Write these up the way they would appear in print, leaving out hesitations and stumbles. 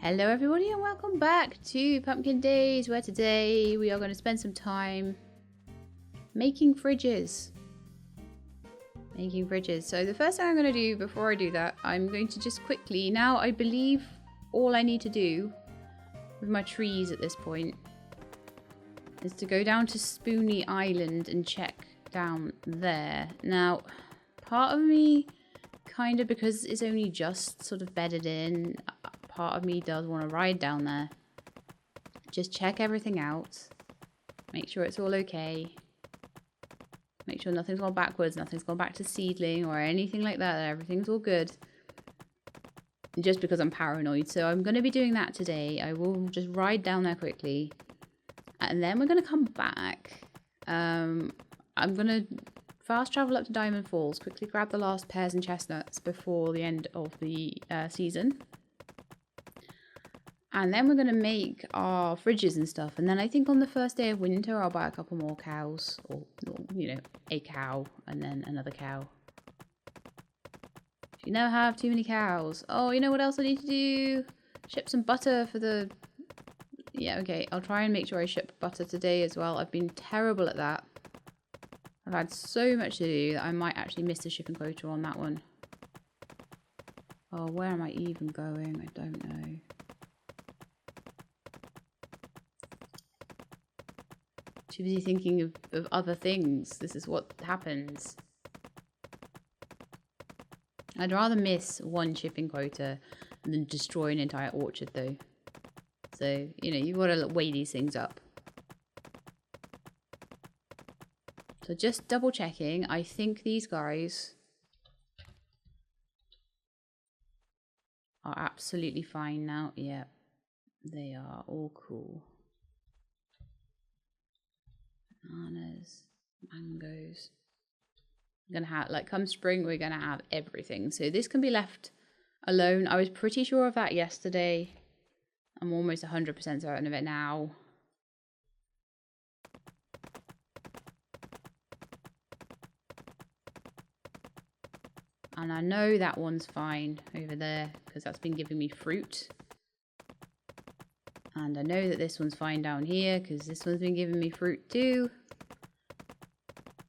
Hello everybody and welcome back to Pumpkin Days, where today we are going to spend some time making fridges. So the first thing I'm going to do before I do that, I'm going to just quickly, now I believe all I need to do with my trees at this point is to go down to Spoony Island and check down there. Now, part of me, kind of because it's only just sort of bedded in, part of me does want to ride down there. Just check everything out. Make sure it's all okay. Make sure nothing's gone backwards, nothing's gone back to seedling or anything like that. Everything's all good. Just because I'm paranoid. So I'm going to be doing that today. I will just ride down there quickly. And then we're going to come back. I'm going to fast travel up to Diamond Falls. Quickly grab the last pears and chestnuts before the end of the season. And then we're going to make our fridges and stuff. And then I think on the first day of winter, I'll buy a couple more cows. Or you know, a cow and then another cow. You never have too many cows. Oh, you know what else I need to do? Ship some butter for the... Yeah, okay. I'll try and make sure I ship butter today as well. I've been terrible at that. I've had so much to do that I might actually miss the shipping quota on that one. Oh, where am I even going? I don't know. Too busy thinking of other things. This is what happens. I'd rather miss one shipping quota than destroy an entire orchard though. So, you know, you've got to weigh these things up. So just double checking. I think these guys are absolutely fine now. Yeah, they are all cool. Bananas, mangoes. We're gonna have, like, come spring, we're gonna have everything. So this can be left alone. I was pretty sure of that yesterday. I'm almost 100% certain of it now. And I know that one's fine over there because that's been giving me fruit. And I know that this one's fine down here because this one's been giving me fruit too.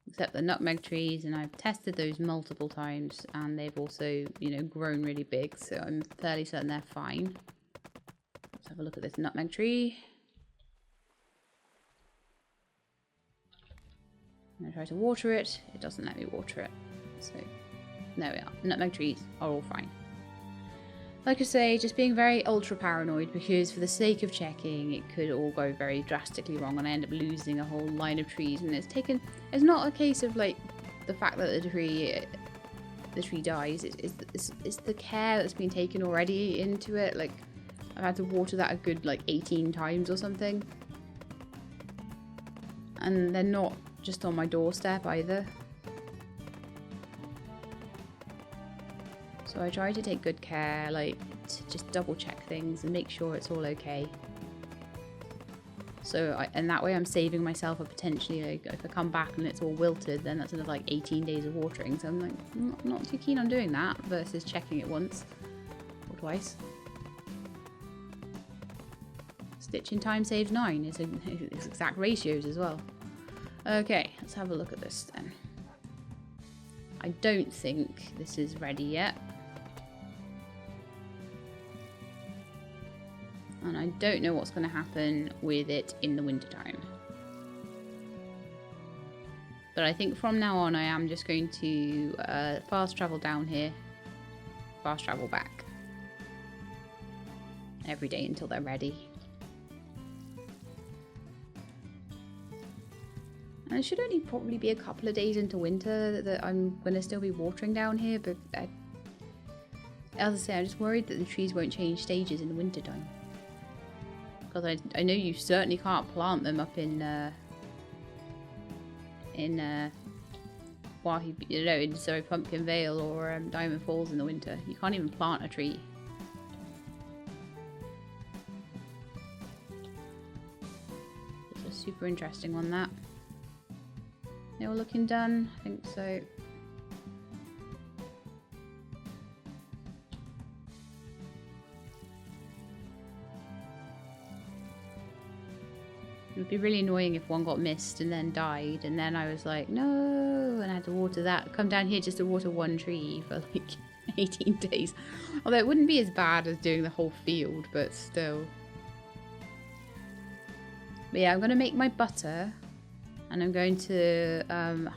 Except the nutmeg trees, and I've tested those multiple times and they've also, you know, grown really big. So I'm fairly certain they're fine. Let's have a look at this nutmeg tree. I'm going to try to water it. It doesn't let me water it. So there we are. Nutmeg trees are all fine. Like I say, just being very ultra paranoid because for the sake of checking, it could all go very drastically wrong and I end up losing a whole line of trees. And it's not a case of like the fact that the tree dies. It's the care that's been taken already into it. Like I've had to water that a good like 18 times or something. And they're not just on my doorstep either. So I try to take good care, like to just double check things and make sure it's all okay. So, and that way I'm saving myself a potentially, like if I come back and it's all wilted, then that's another like 18 days of watering. So I'm like, not too keen on doing that versus checking it once or twice. Stitching time saves 9 is exact ratios as well. Okay, let's have a look at this then. I don't think this is ready yet. And I don't know what's going to happen with it in the wintertime. But I think from now on I am just going to fast travel down here, fast travel back. Every day until they're ready. And it should only probably be a couple of days into winter that I'm going to still be watering down here. But as I say, I'm just worried that the trees won't change stages in the wintertime. Because I know you certainly can't plant them up in Pumpkin Vale or Diamond Falls in the winter. You can't even plant a tree. It's a super interesting one, that. They all looking done? I think so. It would be really annoying if one got missed and then died, and then I was like, no, and I had to water that. Come down here just to water one tree for like 18 days. Although it wouldn't be as bad as doing the whole field, but still. But yeah, I'm going to make my butter, and I'm going to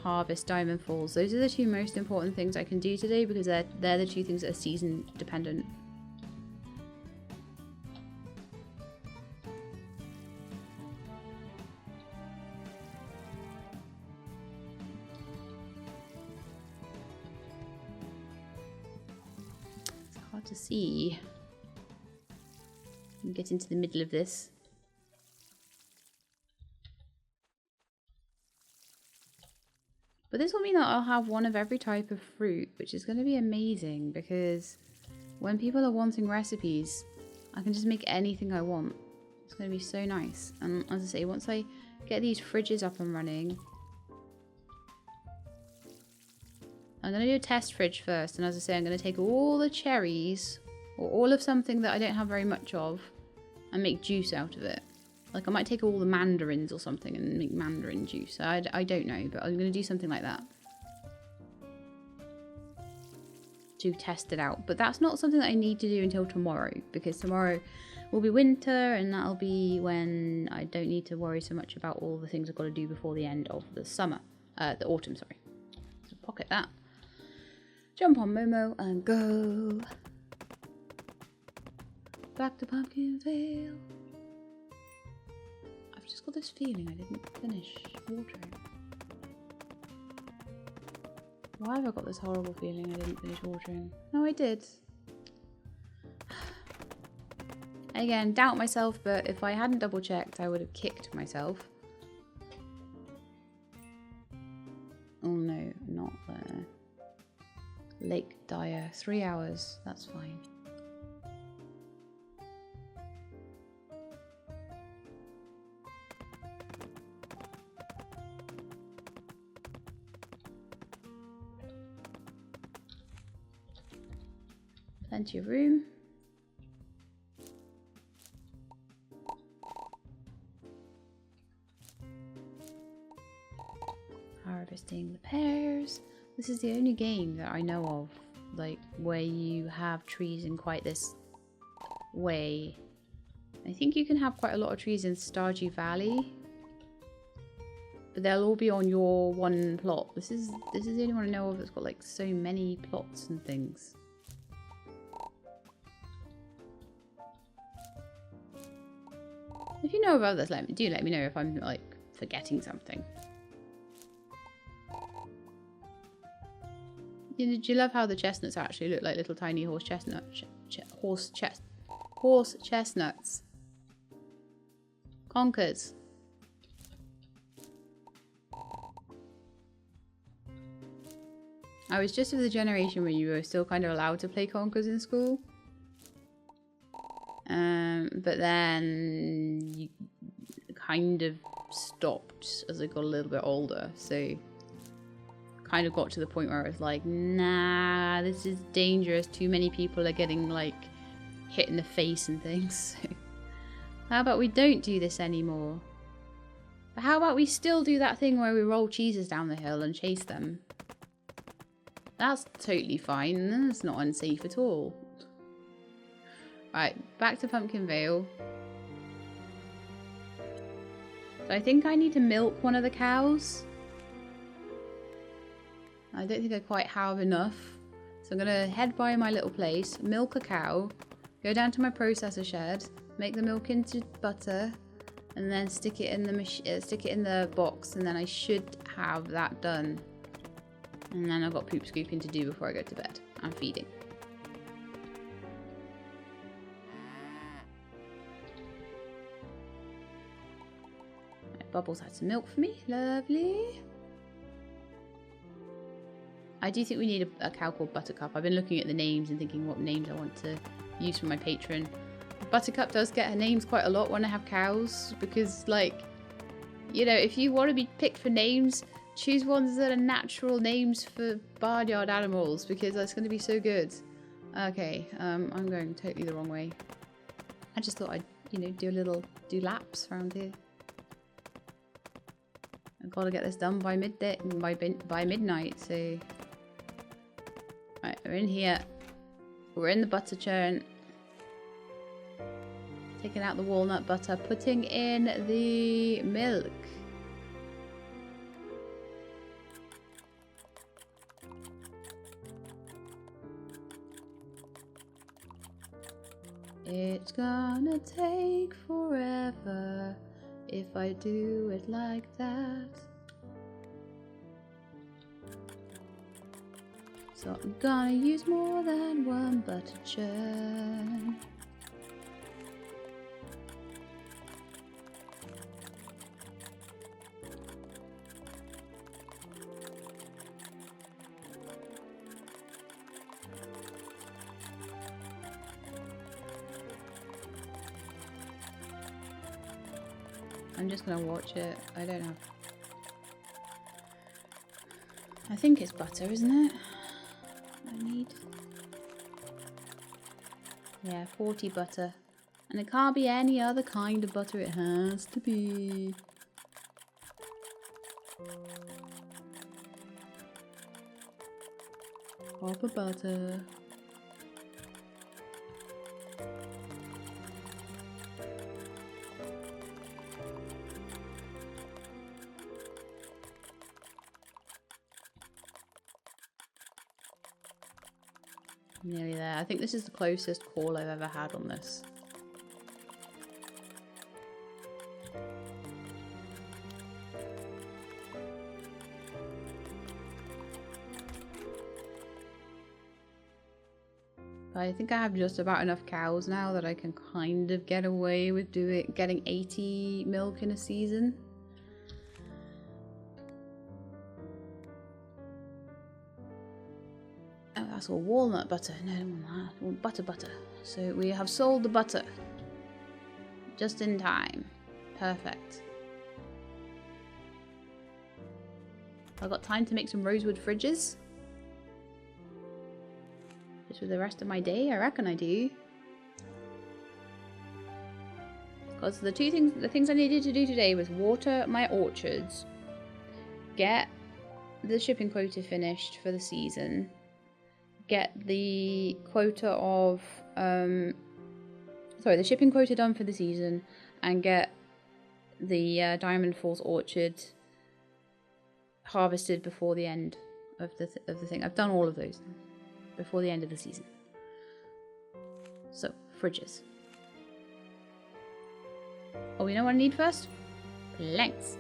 harvest diamond falls. Those are the two most important things I can do today, because they're the two things that are season dependent. To see, and get into the middle of this. But this will mean that I'll have one of every type of fruit, which is going to be amazing, because when people are wanting recipes, I can just make anything I want. It's going to be so nice. And as I say, once I get these fridges up and running, I'm going to do a test fridge first, and as I say, I'm going to take all the cherries, or all of something that I don't have very much of, and make juice out of it. Like, I might take all the mandarins or something and make mandarin juice. I don't know, but I'm going to do something like that to test it out. But that's not something that I need to do until tomorrow, because tomorrow will be winter, and that'll be when I don't need to worry so much about all the things I've got to do before the end of the summer. The autumn, sorry. So pocket that. Jump on Momo and go back to Pumpkinvale. I've just got this feeling I didn't finish watering. Why have I got this horrible feeling I didn't finish watering? No, I did. Again, doubt myself, but if I hadn't double checked, I would have kicked myself. Oh no, not there. Lake Dyer, 3 hours, that's fine. Plenty of room. Harvesting the pears. This is the only game that I know of, like, where you have trees in quite this way. I think you can have quite a lot of trees in Stardew Valley, but they'll all be on your one plot. This is the only one I know of that's got like so many plots and things. If you know of others, do let me know if I'm like forgetting something. Do you love how the chestnuts actually look like little tiny horse chestnuts? Horse chestnuts. Conkers. I was just of the generation where you were still kind of allowed to play conkers in school. But then you kind of stopped as I got a little bit older, so kind of got to the point where I was like, nah, this is dangerous. Too many people are getting like hit in the face and things. So how about we don't do this anymore? But how about we still do that thing where we roll cheeses down the hill and chase them? That's totally fine. That's not unsafe at all. Right, back to Pumpkinvale. So I think I need to milk one of the cows. I don't think I quite have enough. So I'm going to head by my little place, milk a cow, go down to my processor shed, make the milk into butter, and then stick it in the box, and then I should have that done. And then I've got poop scooping to do before I go to bed. I'm feeding. Right, Bubbles had some milk for me. Lovely. I do think we need a cow called Buttercup. I've been looking at the names and thinking what names I want to use for my patron. Buttercup does get her names quite a lot when I have cows, because, like, you know, if you want to be picked for names, choose ones that are natural names for barnyard animals, because that's going to be so good. Okay, I'm going totally the wrong way. I just thought I'd, you know, do laps around here. I've got to get this done by midday, by midnight. So, right, we're in here. We're in the butter churn. Taking out the walnut butter, putting in the milk. It's gonna take forever if I do it like that. So I'm gonna use more than one butter churn. I'm just gonna watch it. I don't know. I think it's butter, isn't it? I need. Yeah, 40 butter. And it can't be any other kind of butter. It has to be. Proper butter. Nearly there. I think this is the closest call I've ever had on this. But I think I have just about enough cows now that I can kind of get away with getting 80 milk in a season. Oh, that's all walnut butter. No, I don't want that. I want butter. So we have sold the butter. Just in time. Perfect. I've got time to make some rosewood fridges. Just for the rest of my day, I reckon I do. Because the things I needed to do today was water my orchards, get the shipping quota finished for the season, get the quota of the shipping quota done for the season, and get the Diamond Falls orchard harvested before the end of the thing. I've done all of those before the end of the season. So, fridges. Oh, you know what I need first? Planks.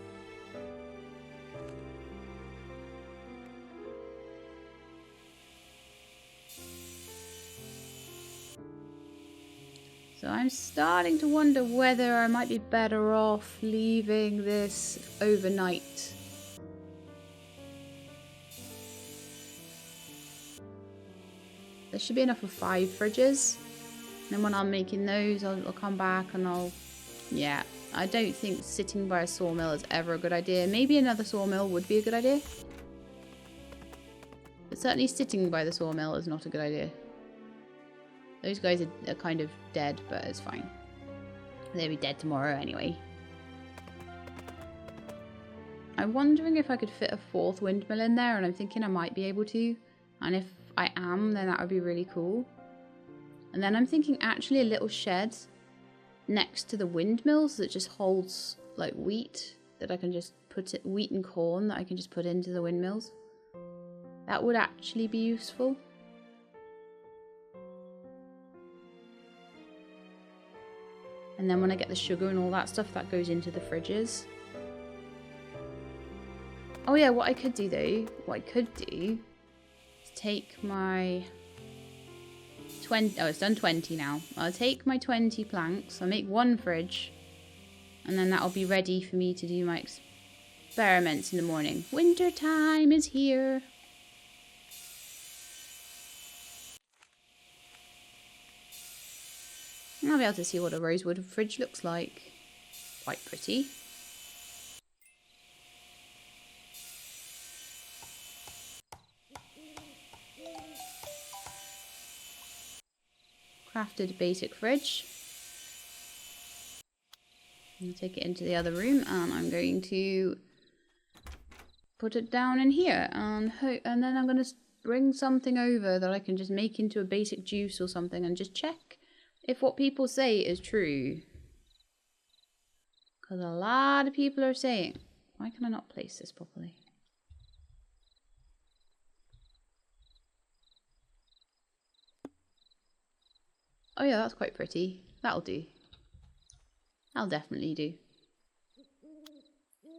So I'm starting to wonder whether I might be better off leaving this overnight. There should be enough for 5 fridges. And then when I'm making those, I'll come back and yeah, I don't think sitting by a sawmill is ever a good idea. Maybe another sawmill would be a good idea. But certainly sitting by the sawmill is not a good idea. Those guys are kind of dead, but it's fine. They'll be dead tomorrow anyway. I'm wondering if I could fit a 4th windmill in there, and I'm thinking I might be able to. And if I am, then that would be really cool. And then I'm thinking actually a little shed next to the windmills that just holds like wheat that I can just wheat and corn that I can just put into the windmills. That would actually be useful. And then when I get the sugar and all that stuff, that goes into the fridges. Oh yeah, what I could do is take my 20, oh, it's done 20 now. I'll take my 20 planks, I'll make 1 fridge, and then that'll be ready for me to do my experiments in the morning. Winter time is here. And I'll be able to see what a rosewood fridge looks like. Quite pretty. Crafted basic fridge. I'm going to take it into the other room, and I'm going to put it down in here and then I'm going to bring something over that I can just make into a basic juice or something and just check if what people say is true. Because a lot of people are saying, why can I not place this properly? Oh yeah, that's quite pretty. That'll do. That'll definitely do.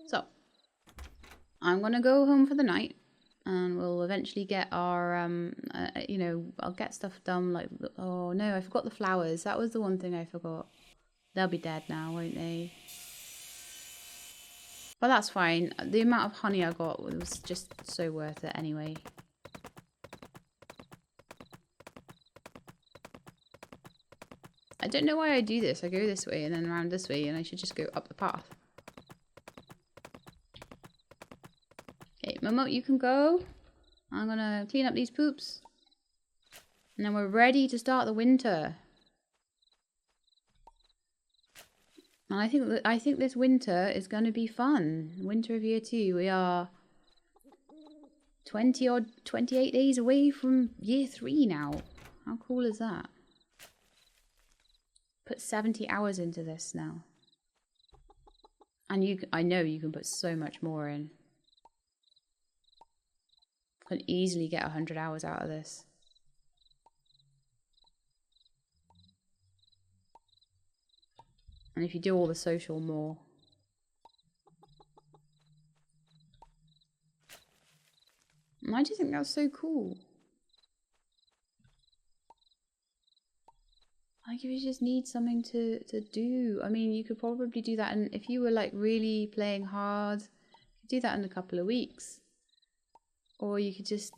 So, I'm gonna go home for the night, and we'll eventually get our, you know, I'll get stuff done. Like, oh no, I forgot the flowers. That was the one thing I forgot. They'll be dead now, won't they? But that's fine. The amount of honey I got was just so worth it anyway. I don't know why I do this. I go this way and then around this way, and I should just go up the path. Okay, Momo, you can go. I'm gonna clean up these poops. And then we're ready to start the winter. And I think this winter is gonna be fun. Winter of year 2. We are 28 days away from year 3 now. How cool is that? Put 70 hours into this now. And I know you can put so much more in. Can easily get 100 hours out of this. And if you do all the social more. And I just think that's so cool. Like, if you just need something to do. I mean, you could probably do that. And if you were like really playing hard, you could do that in a couple of weeks. Or you could just,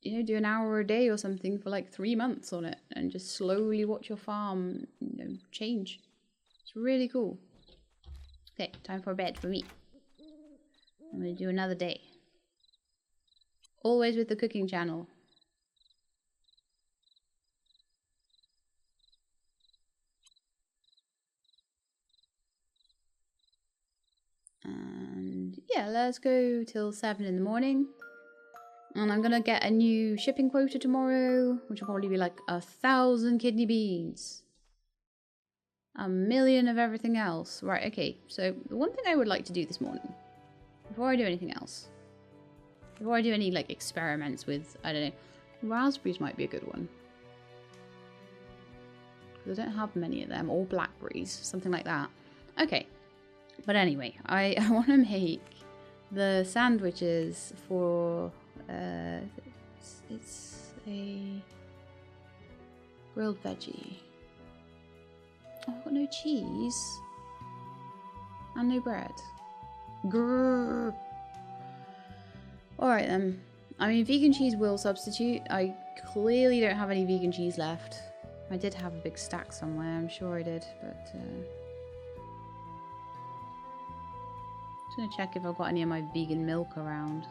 you know, do an hour a day or something for like 3 months on it. And just slowly watch your farm, you know, change. It's really cool. Okay, time for bed for me. I'm going to do another day. Always with the cooking channel. And yeah, let's go till 7 in the morning. And I'm gonna get a new shipping quota tomorrow, which will probably be like 1,000 kidney beans. 1,000,000 of everything else. Right, okay. So the one thing I would like to do this morning, before I do anything else, before I do any like experiments with, I don't know, raspberries might be a good one. Because I don't have many of them, or blackberries, something like that. Okay. But anyway, I want to make the sandwiches for, it's a grilled veggie. Oh, I've got no cheese. And no bread. Grrr. Alright then. I mean, vegan cheese will substitute. I clearly don't have any vegan cheese left. I did have a big stack somewhere, I'm sure I did, but just gonna check if I've got any of my vegan milk around.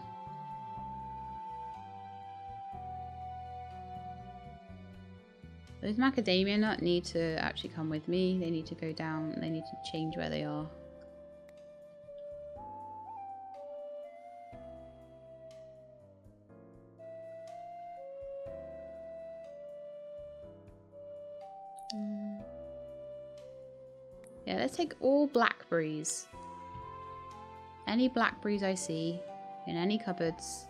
Those macadamia nuts need to actually come with me. They need to go down. They need to change where they are. Yeah, let's take all blackberries. Any blackberries I see in any cupboards.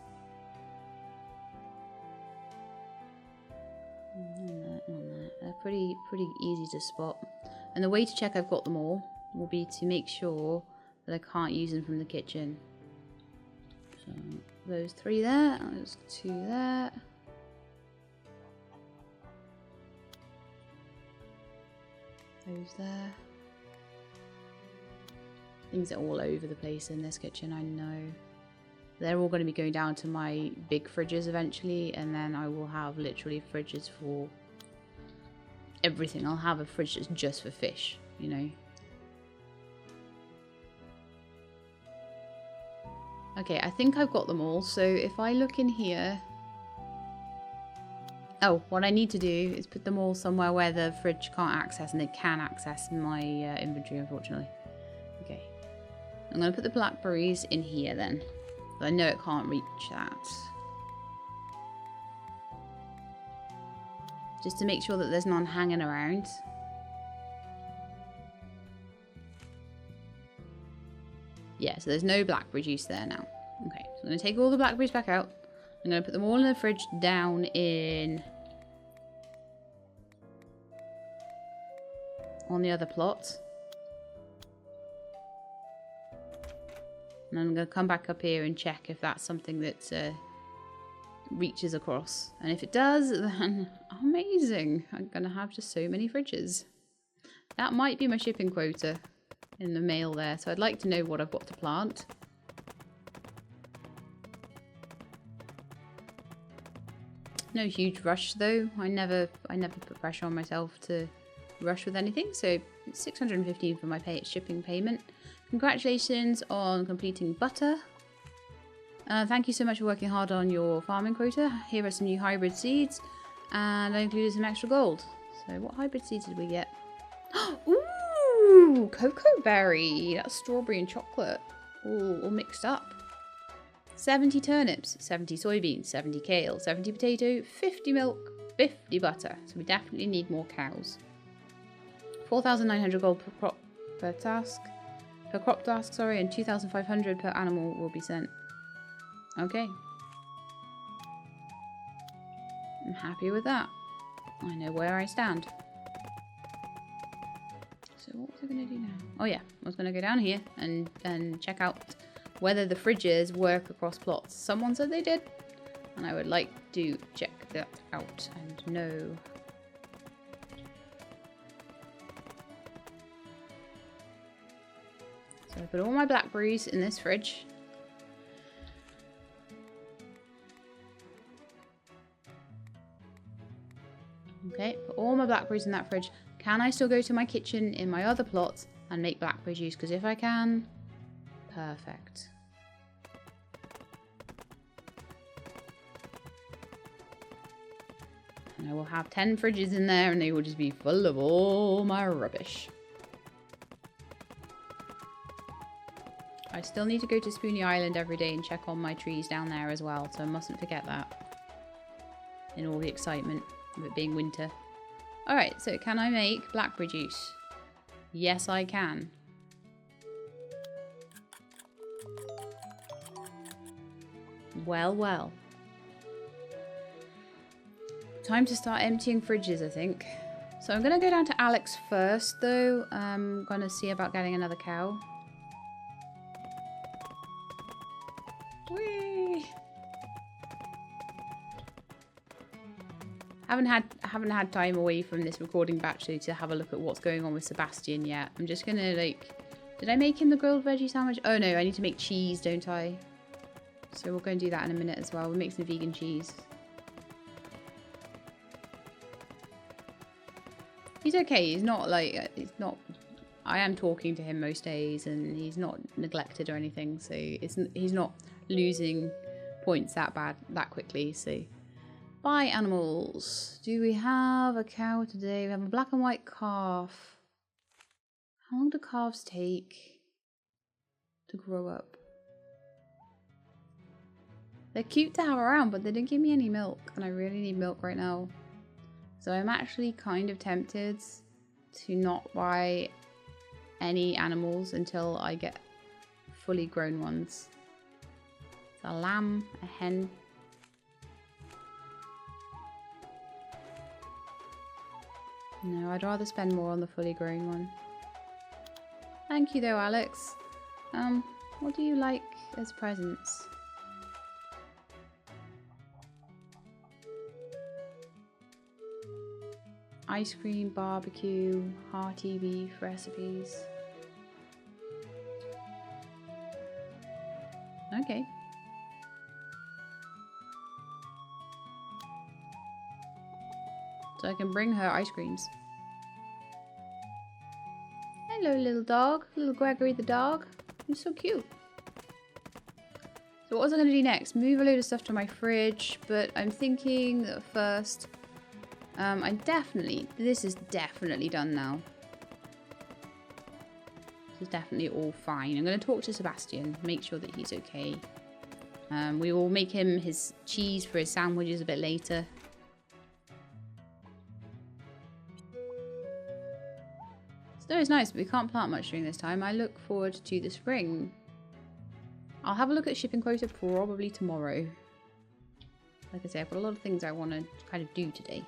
They're pretty easy to spot. And the way to check I've got them all will be to make sure that I can't use them from the kitchen. So those 3 there, those 2 there. Those there. Things are all over the place in this kitchen, I know. They're all going to be going down to my big fridges eventually, and then I will have literally fridges for everything. I'll have a fridge that's just for fish, you know. Okay, I think I've got them all. So if I look in here... Oh, what I need to do is put them all somewhere where the fridge can't access, and they can access my inventory, unfortunately. Okay. I'm going to put the blackberries in here then. But I know it can't reach that. Just to make sure that there's none hanging around. Yeah, so there's no blackberry juice there now. Okay, so I'm going to take all the blackberries back out. I'm going to put them all in the fridge down in... on the other plot. And I'm going to come back up here and check if that's something that reaches across. And if it does, then amazing. I'm going to have just so many fridges. That might be my shipping quota in the mail there. So I'd like to know what I've got to plant. No huge rush though. I never put pressure on myself to rush with anything. So it's 615 for my shipping payment. Congratulations on completing butter. Thank you so much for working hard on your farming quota. Here are some new hybrid seeds. And I included some extra gold. So what hybrid seeds did we get? Ooh, cocoa berry. That's strawberry and chocolate. All mixed up. 70 turnips, 70 soybeans, 70 kale, 70 potato, 50 milk, 50 butter. So we definitely need more cows. 4,900 gold per crop task, sorry, and 2,500 per animal will be sent. Okay. I'm happy with that. I know where I stand. So what was I going to do now? Oh yeah, I was going to go down here and check out whether the fridges work across plots. Someone said they did, and I would like to check that out and know. So I put all my blackberries in this fridge. Okay, put all my blackberries in that fridge. Can I still go to my kitchen in my other plots and make blackberry juice? Because if I can, perfect. And I will have 10 fridges in there and they will just be full of all my rubbish. I still need to go to Spoony Island every day and check on my trees down there as well, so I mustn't forget that. In all the excitement of it being winter. Alright, so can I make blackberry juice? Yes, I can. Well, well. Time to start emptying fridges, I think. So I'm going to go down to Alex first, though. I'm going to see about getting another cow. Whee! Haven't had time away from this recording batch to have a look at what's going on with Sebastian yet. I'm just going to, like... Did I make him the grilled veggie sandwich? Oh, no, I need to make cheese, don't I? So we'll go and do that in a minute as well. We'll make some vegan cheese. He's okay. He's not like, I am talking to him most days and he's not neglected or anything. So he's not losing points that quickly. So bye animals. Do we have a cow today? We have a black and white calf. How long do calves take to grow up? They're cute to have around, but they didn't give me any milk, and I really need milk right now. So I'm actually kind of tempted to not buy any animals until I get fully grown ones. It's a lamb, a hen. No, I'd rather spend more on the fully grown one. Thank you though, Alex. What do you like as presents? Ice cream, barbecue, hearty beef recipes. Okay. So I can bring her ice creams. Hello, little dog. Little Gregory the dog. You're so cute. So what was I going to do next? Move a load of stuff to my fridge, but I'm thinking that first... this is definitely done now. This is definitely all fine. I'm going to talk to Sebastian, make sure that he's okay. We will make him his cheese for his sandwiches a bit later. Snow is nice, but we can't plant much during this time. I look forward to the spring. I'll have a look at shipping quota probably tomorrow. Like I say, I've got a lot of things I want to kind of do today.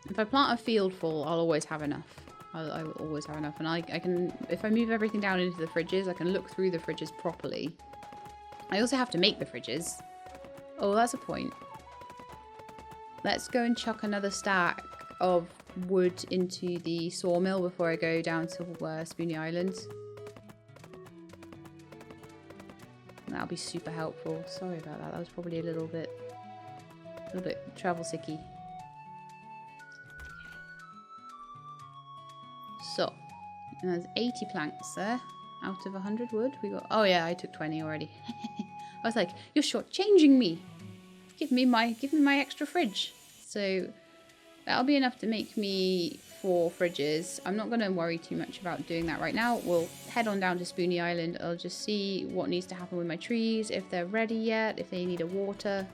If I plant a field full, I'll always have enough. I will always have enough. And I can, if I move everything down into the fridges, I can look through the fridges properly. I also have to make the fridges. Oh, that's a point. Let's go and chuck another stack of wood into the sawmill before I go down to Spoony Island. That'll be super helpful. Sorry about that. That was probably a little bit travel sicky. So, there's 80 planks there out of 100 wood. We got. Oh yeah, I took 20 already. I was like, you're shortchanging me. Give me my extra fridge. So that'll be enough to make me 4 fridges. I'm not going to worry too much about doing that right now. We'll head on down to Spoony Island. I'll just see what needs to happen with my trees, if they're ready yet, if they need a water.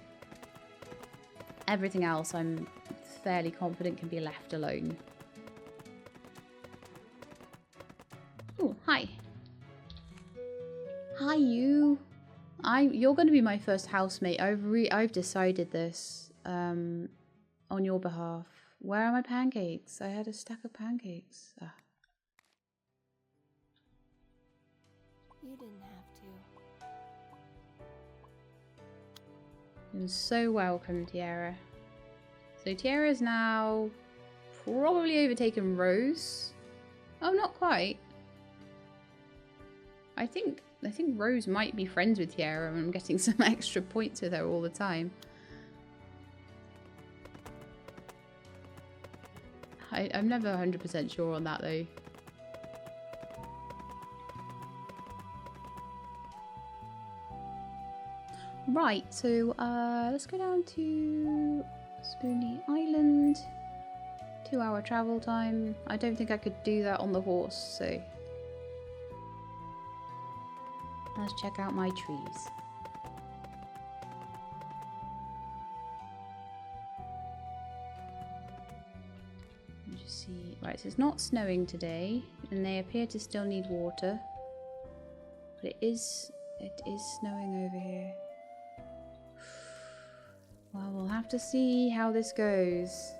Everything else I'm fairly confident can be left alone. Oh, hi. Hi, you. You're going to be my first housemate. I've decided this on your behalf. Where are my pancakes? I had a stack of pancakes. Ah. You didn't have to. You're so welcome, Tiara. So Tiara's now probably overtaken Rose. Oh, not quite. I think Rose might be friends with Tiara and I'm getting some extra points with her all the time. I'm never 100% sure on that though. Right, so let's go down to Spoony Island. 2-hour travel time. I don't think I could do that on the horse, so let's check out my trees. Just see. Right, so it's not snowing today, and they appear to still need water. But it is snowing over here. Well, we'll have to see how this goes.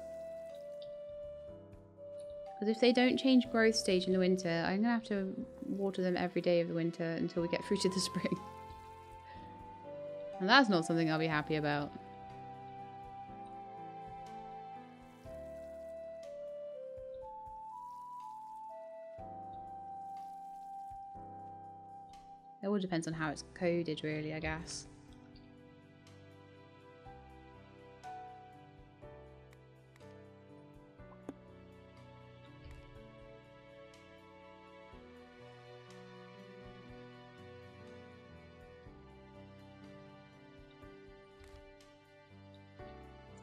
Because if they don't change growth stage in the winter, I'm going to have to water them every day of the winter until we get through to the spring. And that's not something I'll be happy about. It all depends on how it's coded, really, I guess.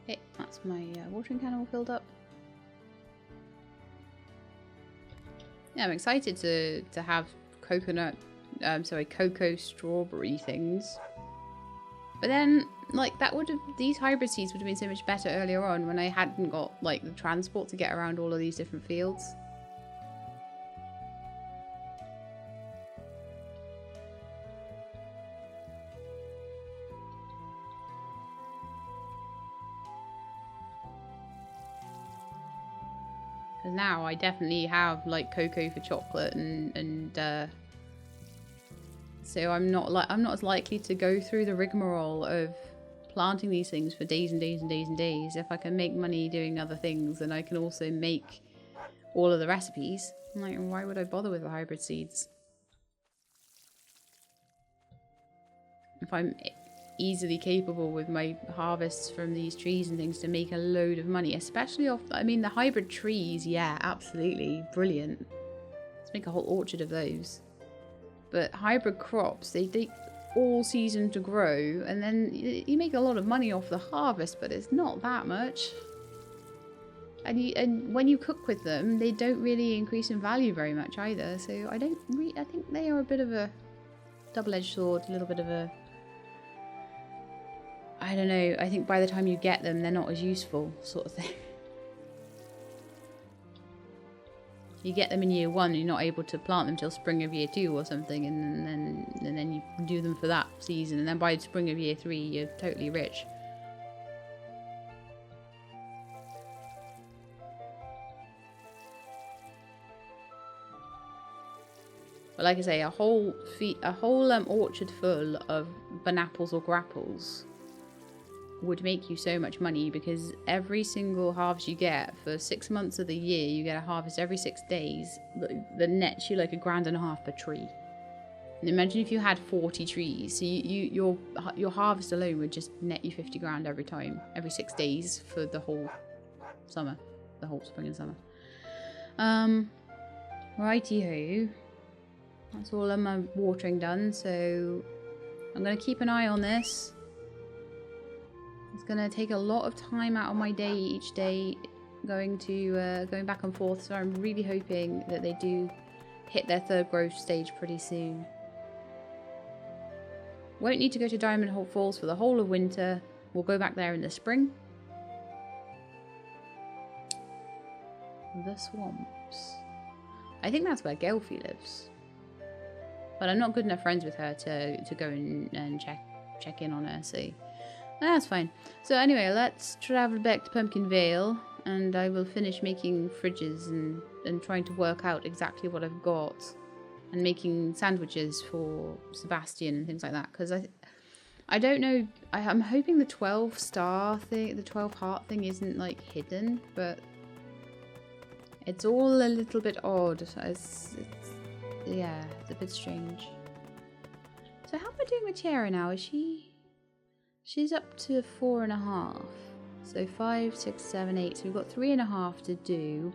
Okay, that's my watering can all filled up. Yeah, I'm excited to have cocoa strawberry things. But then, like, these hybrid seeds would have been so much better earlier on when I hadn't got, like, the transport to get around all of these different fields. Because now I definitely have, like, cocoa for chocolate and so I'm not as likely to go through the rigmarole of planting these things for days and days and days and days. If I can make money doing other things, then I can also make all of the recipes. Like, why would I bother with the hybrid seeds? If I'm easily capable with my harvests from these trees and things to make a load of money, especially off, I mean, the hybrid trees, yeah, absolutely brilliant. Let's make a whole orchard of those. But hybrid crops, they take all season to grow, and then you make a lot of money off the harvest, but it's not that much. And when you cook with them, they don't really increase in value very much either. So I think they are a bit of a double-edged sword, a little bit of a, I don't know, I think by the time you get them, they're not as useful, sort of thing. You get them in year 1, you're not able to plant them till spring of year 2 or something, and then you do them for that season, and then by spring of year 3, you're totally rich. But like I say, a whole orchard full of banapples or grapples would make you so much money, because every single harvest you get for 6 months of the year, you get a harvest every 6 days that nets you like $1.50 per tree. And imagine if you had 40 trees, so your harvest alone would just net you 50 grand every time, every 6 days for the whole summer, the whole spring and summer. Righty-ho. That's all of my watering done, so I'm going to keep an eye on this. It's going to take a lot of time out of my day each day going back and forth, so I'm really hoping that they do hit their 3rd growth stage pretty soon. Won't need to go to Diamond Hole Falls for the whole of winter. We'll go back there in the spring. The swamps. I think that's where Gelfie lives. But I'm not good enough friends with her to go and check in on her, so that's fine. So anyway, let's travel back to Pumpkin Vale, and I will finish making fridges and trying to work out exactly what I've got, and making sandwiches for Sebastian and things like that, because I don't know, I'm hoping the 12 star thing, the 12 heart thing isn't like hidden, but it's all a little bit odd. Yeah, it's a bit strange. So how am I doing with Tiara now? Is she's up to 4.5. So 5, 6, 7, 8. So we've got 3.5 to do.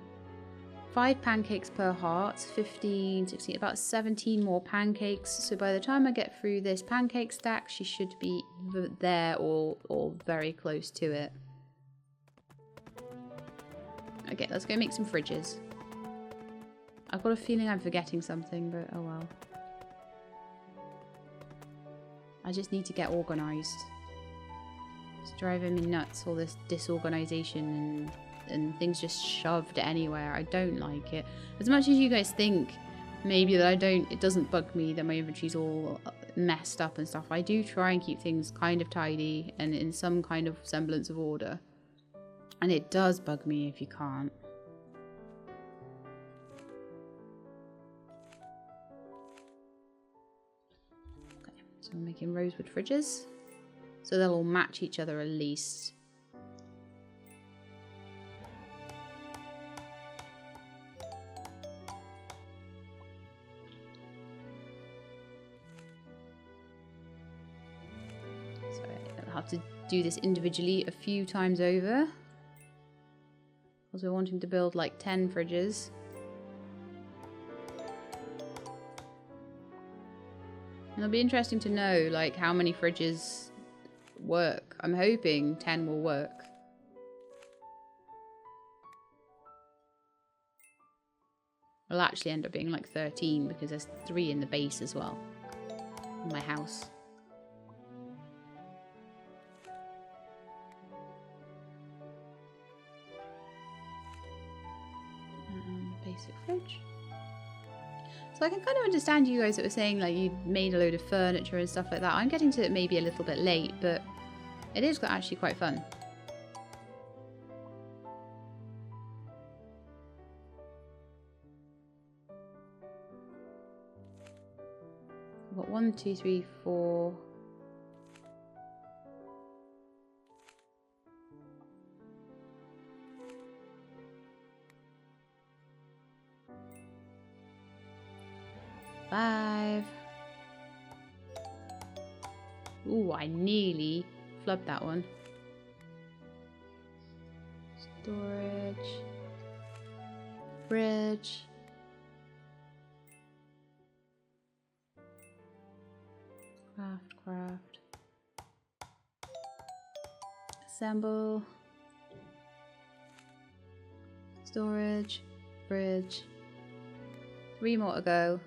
5 pancakes per heart, 15, 16, about 17 more pancakes. So by the time I get through this pancake stack, she should be there or very close to it. Okay, let's go make some fridges. I've got a feeling I'm forgetting something, but oh well. I just need to get organised. It's driving me nuts, all this disorganisation and things just shoved anywhere. I don't like it. As much as you guys think maybe that it doesn't bug me that my inventory's all messed up and stuff. I do try and keep things kind of tidy and in some kind of semblance of order. And it does bug me if you can't. So I'm making rosewood fridges, so they'll all match each other at least. So I'll have to do this individually a few times over, because we're wanting to build like 10 fridges. And it'll be interesting to know, like, how many fridges work. I'm hoping 10 will work. It'll actually end up being like 13 because there's 3 in the base as well. In my house. Basic fridge. So I can kind of understand you guys that were saying like you made a load of furniture and stuff like that. I'm getting to it maybe a little bit late, but it is actually quite fun. I've got 1, 2, 3, 4. Five. Ooh, I nearly flubbed that one. Storage. Fridge. Craft. Assemble. Storage, fridge. 3 more to go.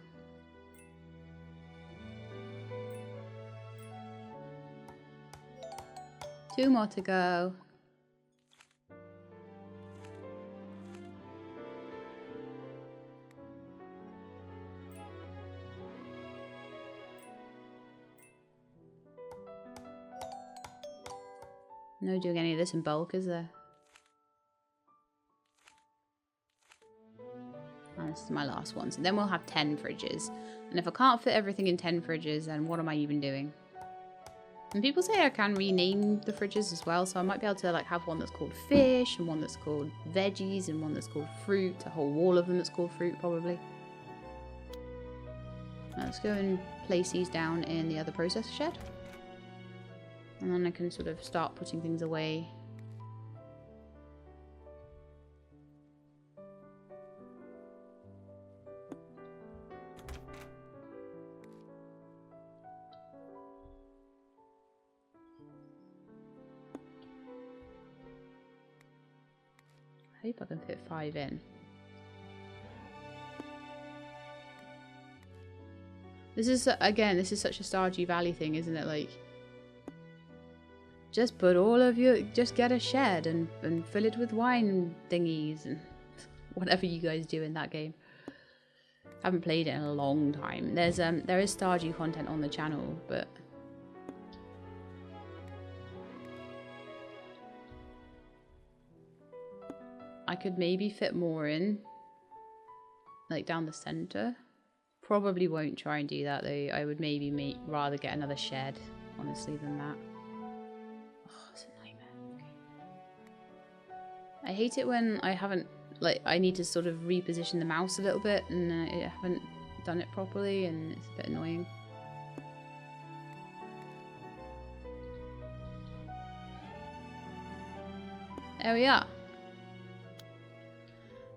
Two more to go. No doing any of this in bulk, is there? And this is my last one. So then we'll have 10 fridges. And if I can't fit everything in 10 fridges, then what am I even doing? And people say I can rename the fridges as well. So I might be able to like have one that's called fish, and one that's called veggies, and one that's called fruit. A whole wall of them that's called fruit, probably. Let's go and place these down in the other processor shed. And then I can sort of start putting things away. I hope I can fit 5 in. This is, again, this is such a Stardew Valley thing, isn't it? Like, just put all of your, just get a shed and fill it with wine thingies and whatever you guys do in that game. Haven't played it in a long time. There is Stardew content on the channel, but I could maybe fit more in, like down the center. Probably won't try and do that though. I would maybe rather get another shed, honestly, than that. I hate it when I haven't, like, I need to sort of reposition the mouse a little bit and I haven't done it properly and it's a bit annoying. There we are.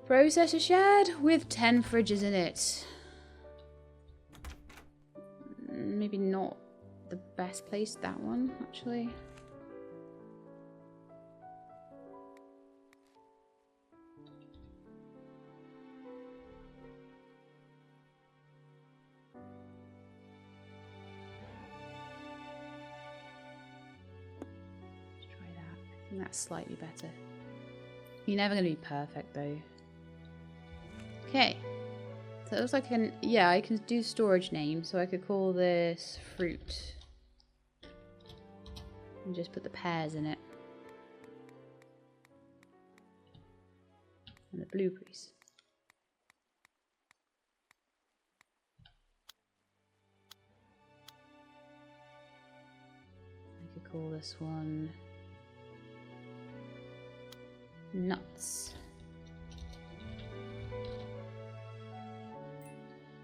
Processor shed with 10 fridges in it. Maybe not the best place, that one, actually. That's slightly better. You're never going to be perfect though. Okay. So it looks like I can do storage name. So I could call this fruit. And just put the pears in it. And the blueberries. I could call this one nuts.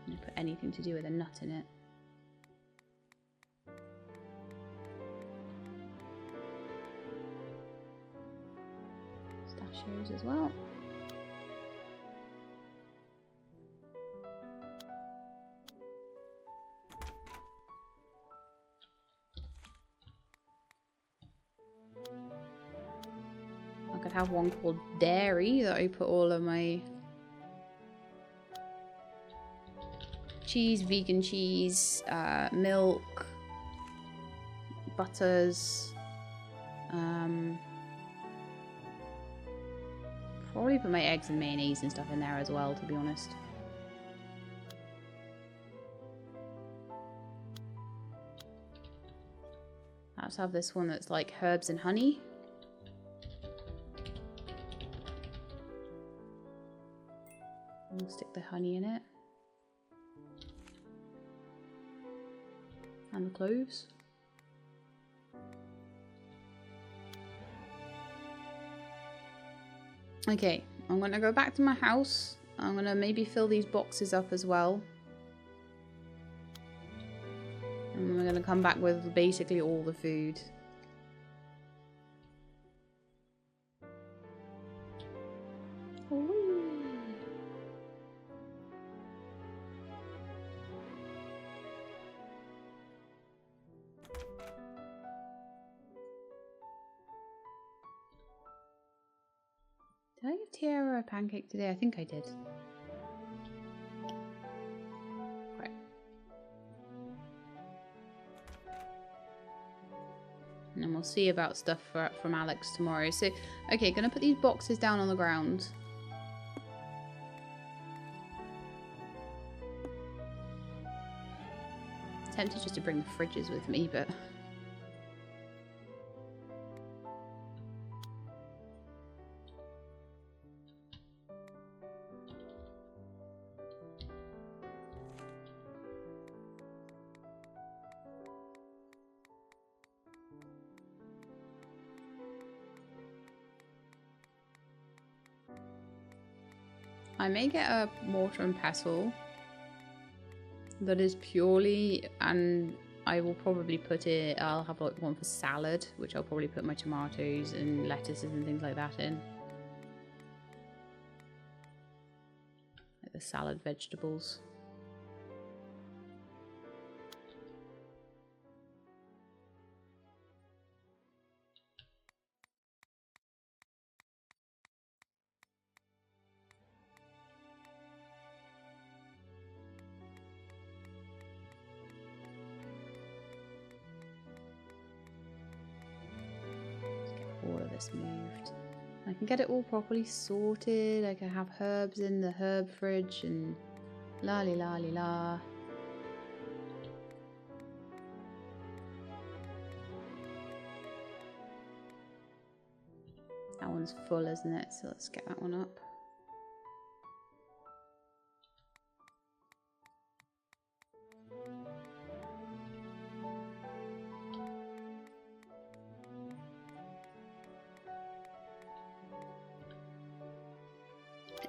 I'm gonna put anything to do with a nut in it. Pistachios as well. I could have one called dairy that I put all of my cheese, vegan cheese, milk, butters, probably put my eggs and mayonnaise and stuff in there as well, to be honest. Let's have this one that's like herbs and honey. We'll stick the honey in it. And the cloves. Okay, I'm gonna go back to my house. I'm gonna maybe fill these boxes up as well. And we're gonna come back with basically all the food. Did I give Tiara a pancake today? I think I did. Right. And then we'll see about stuff from Alex tomorrow. So, okay, gonna put these boxes down on the ground. Tempted just to bring the fridges with me, but... I may get a mortar and pestle that is purely, and I will probably put it, I'll have like one for salad, which I'll probably put my tomatoes and lettuces and things like that in. Like the salad vegetables. All of this moved. I can get it all properly sorted. I can have herbs in the herb fridge and la li la li la. That one's full, isn't it? So let's get that one up.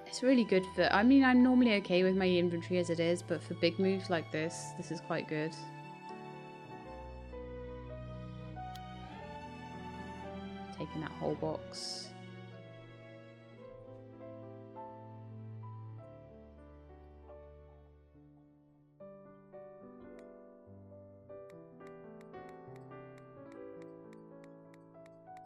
It's really good for, I mean, I'm normally okay with my inventory as it is, but for big moves like this is quite good. Taking that whole box.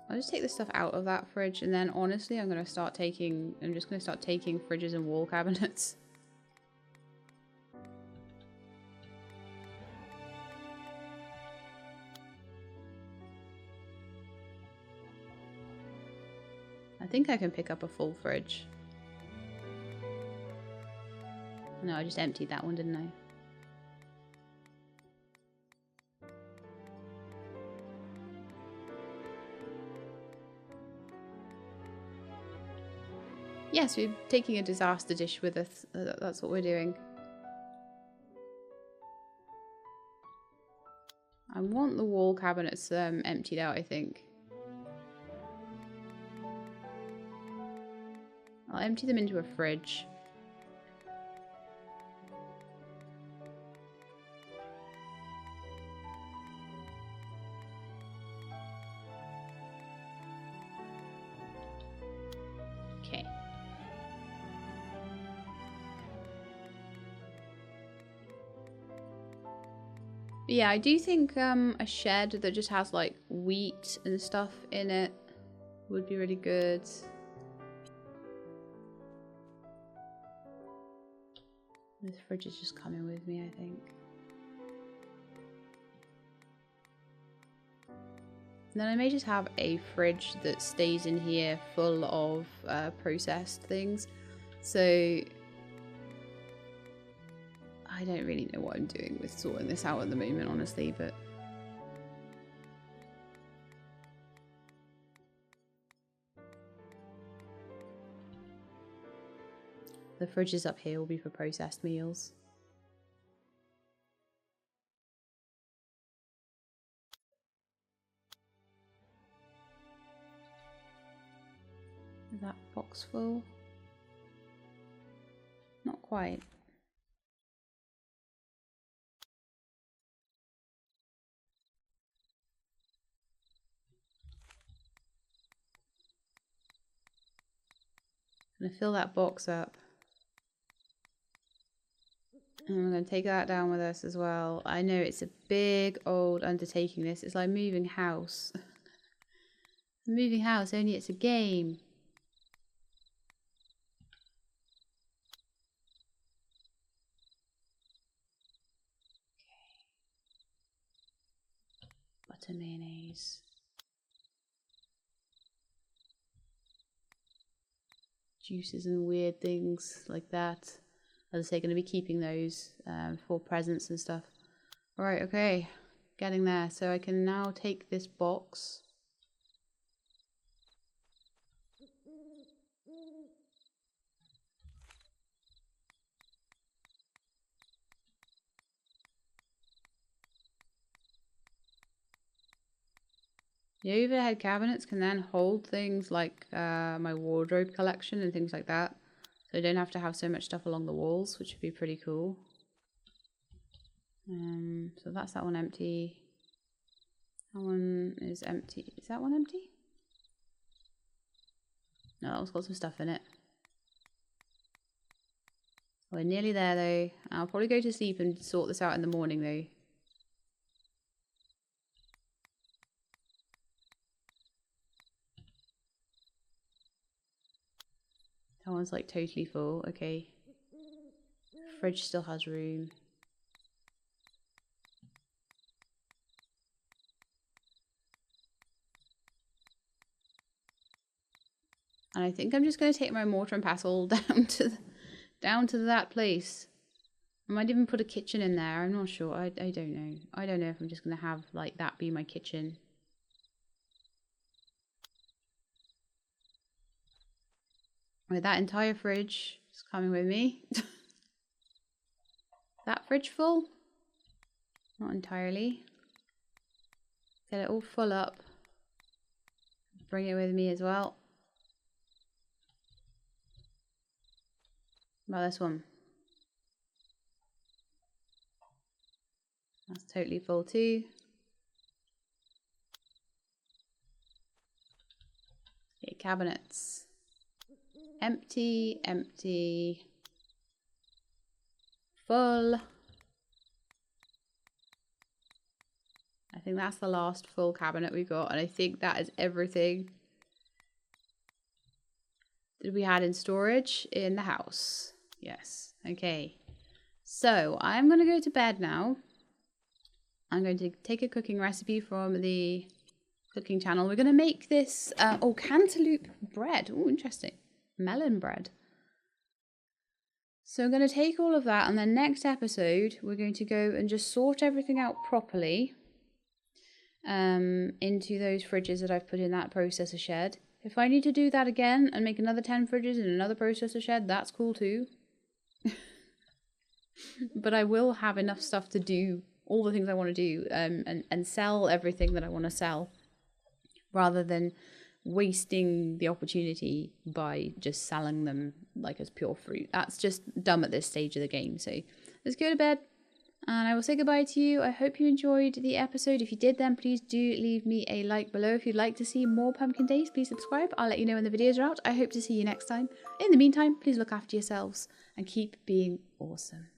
I'll just take the stuff out of that fridge, and then honestly I'm just going to start taking fridges and wall cabinets. I think I can pick up a full fridge. No, I just emptied that one, didn't I? Yes, we're taking a disaster dish with us. That's what we're doing. I want the wall cabinets emptied out, I think. I'll empty them into a fridge. Okay. But yeah, I do think a shed that just has like wheat and stuff in it would be really good. This fridge is just coming with me, I think. And then I may just have a fridge that stays in here full of processed things. So I don't really know what I'm doing with sorting this out at the moment, honestly, but the fridges up here will be for processed meals. Is that box full? Not quite. I'm gonna fill that box up. And we're going to take that down with us as well. I know it's a big old undertaking, this. It's like moving house. Moving house, only it's a game. butter mayonnaise. Juices and weird things like that. As I say, going to be keeping those for presents and stuff. Alright, okay. Getting there. So I can now take this box. The overhead cabinets can then hold things like my wardrobe collection and things like that. So I don't have to have so much stuff along the walls, which would be pretty cool. So that's that one empty. That one is empty. Is that one empty? No, that one's got some stuff in it. We're nearly there though. I'll probably go to sleep and sort this out in the morning though. That one's like totally full. Okay. Fridge still has room. And I think I'm just going to take my mortar and pestle down to that place. I might even put a kitchen in there. I'm not sure. I don't know. I don't know if I'm just going to have like that be my kitchen. With that entire fridge is coming with me. That fridge full? Not entirely. Get it all full up. Bring it with me as well. What about this one? That's totally full too. Okay, cabinets. Empty, empty, full. I think that's the last full cabinet we've got, and I think that is everything that we had in storage in the house. Yes, okay. So I'm going to go to bed now. I'm going to take a cooking recipe from the cooking channel. We're going to make this, cantaloupe bread. Oh, interesting. Melon bread. So I'm going to take all of that, and then next episode we're going to go and just sort everything out properly into those fridges that I've put in that processor shed. If I need to do that again and make another 10 fridges in another processor shed, that's cool too. But I will have enough stuff to do all the things I want to do and sell everything that I want to sell, rather than wasting the opportunity by just selling them like as pure fruit. That's just dumb at this stage of the game. So let's go to bed and I will say goodbye to you. I hope you enjoyed the episode. If you did, then please do leave me a like below. If you'd like to see more pumpkin days, please subscribe. I'll let you know when the videos are out. I hope to see you next time. In the meantime, please look after yourselves and keep being awesome.